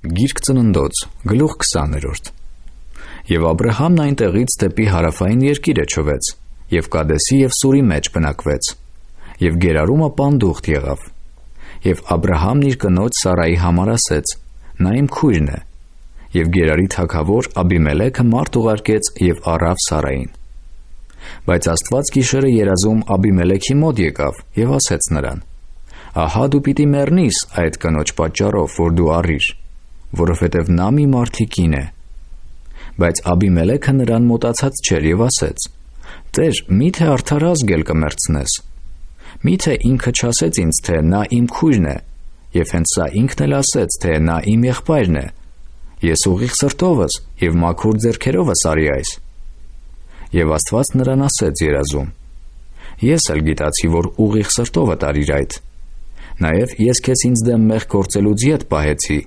Գիրք Ծննդոց, գլուխ 20. Եվ Աբրահամն այնտեղից դեպի հարավային երկիրը չվեց, և Կադեսի և Սուրի մեջ բնակվեց, և գերարումը պանդուխտ եղավ։ Եվ Աբրահամն իր կնոջ Սարայի համար ասեց. նա իմ քույրն է, և Գերարի թագավոր Աբիմելեքը մարդ ուղարկեց և առավ Սարային։ Բայց Աստված գիշերը երազում Աբիմելեքի մոտ եկավ և ասեց նրան. ահա դու պիտի մեռնիս այդ կնոջ պատճառով, որ դու առիր, որովհետև նա մի մարդի կին է։ Բայց Աբիմելեքը նրան մոտացած չէր և ասեց. Տեր, մի՞թե արդար ազգ էլ կմեռցնես։ Մի՞թե ինքը չասեց ինձ, թե նա իմ քույրն է, և հենց սա ինքն էլ ասեց, թե նա իմ եղբայրն է։ Ես ուղիղ սրտովս և մաքուր ձեռքերովս արի այս։ Եվ Աստված նրան ասեց երազում. ես էլ գիտացի, որ ուղիղ սրտովդ արիր այդ։ Նաև ես քեզ ինձ դեմ մեղք գործելուց ետ պահեցի,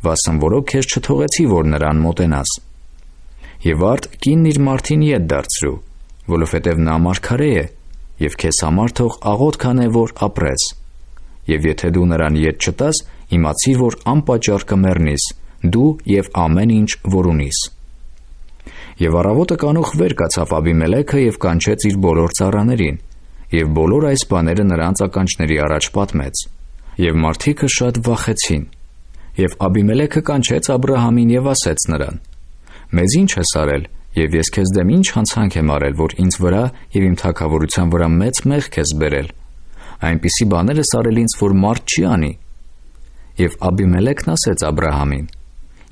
վասն որով քեզ չթողեցի, որ նրան մոտենաս։ Եվ արդ կինն իր մարդին ետ դարձրու, որովհետև նա մարգարե է, և քեզ համար թող աղոթք անե, որ ապրես։ Եվ եթե դու նրան ետ չտաս, իմացիր, որ անպատճառ կմեռնիս, դու և ամեն ինչ, որ ունիս։ Եվ առավոտը կանուխ վեր կացավ Աբիմելեքը և կանչեց իր բոլոր ծառաներին, և բոլոր այս բաները նրանց ականջների առաջ պատմեց։ Եվ մարդիկը շատ վախեցին։ Եվ Աբիմելեքը կանչեց Աբրահամին և ասեց նրան. մեզ ինչ ես արել, և ես քեզ դեմ ինչ հանցանք եմ արել, որ ինձ վրա և իմ թագավորության վրա մեծ մեղք ես բերել։ Այնպիսի բաներ ես արել ինձ, որ մարդ չի անի։ Եվ Աբիմելեքն ասեց Աբրահամին.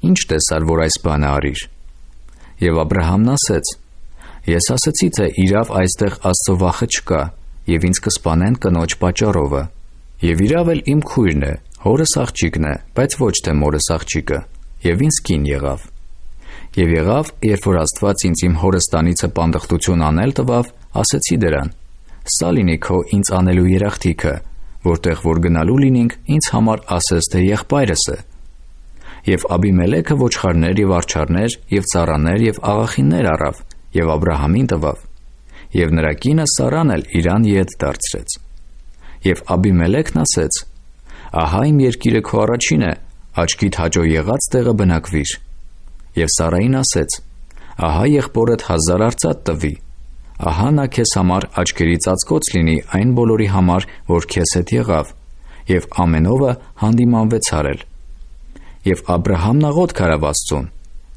ինչ տեսար, որ այս բանը արիր։ Եվ Աբրահամն ասեց. ես ասեցի, թե իրավ այստեղ Աստծո վախը չկա, և ինձ կսպանեն կնոջ պատճառովը։ Եվ իրավ էլ իմ քույրն է, հորս աղջիկն է, բայց ոչ թե մորս աղջիկը, և ինձ կին եղավ։ Եվ եղավ, երբ որ Աստված ինձ իմ հորս տանիցը պանդխտություն անել տվավ, ասեցի դրան. սա լինի քո ինձ անելու երախտիքը, որտեղ որ գնալու լինինք, ինձ համար ասես, թե եղբայրս է։ Եվ Աբիմելեքը ոչխարներ և արջառներ և ծառաներ և աղախիններ առավ և Աբրահամին տվավ, և նրա կինը Սարան էլ իրան ետ դարձրեց։ Եվ Աբիմելեքն ասեց. ահա իմ երկիրը քո առաջին է, աչքիդ հաճո եղած տեղը բնակվիր։ Եվ Սարային ասեց. ահա եղբորդ 1000 արծաթ տվի, ահա նա քեզ համար աչքերի ծածկոց լինի այն բոլորի համար, որ քեզ հետ եղավ, և ամենովը հանդիմանվեց արել։ Եվ Աբրահամն աղոթք արավ Աստծուն,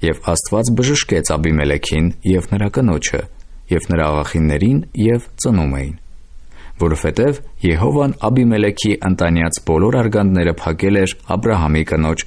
և Աստված բժշկեց Աբիմելեքին և նրա կնոջը, և նրա աղախիններին և ծնում էին։ Որովհետև Եհովան Աբիմելեքի ընտանյաց բոլոր արգանդները փակել էր Աբրահամի կնոջ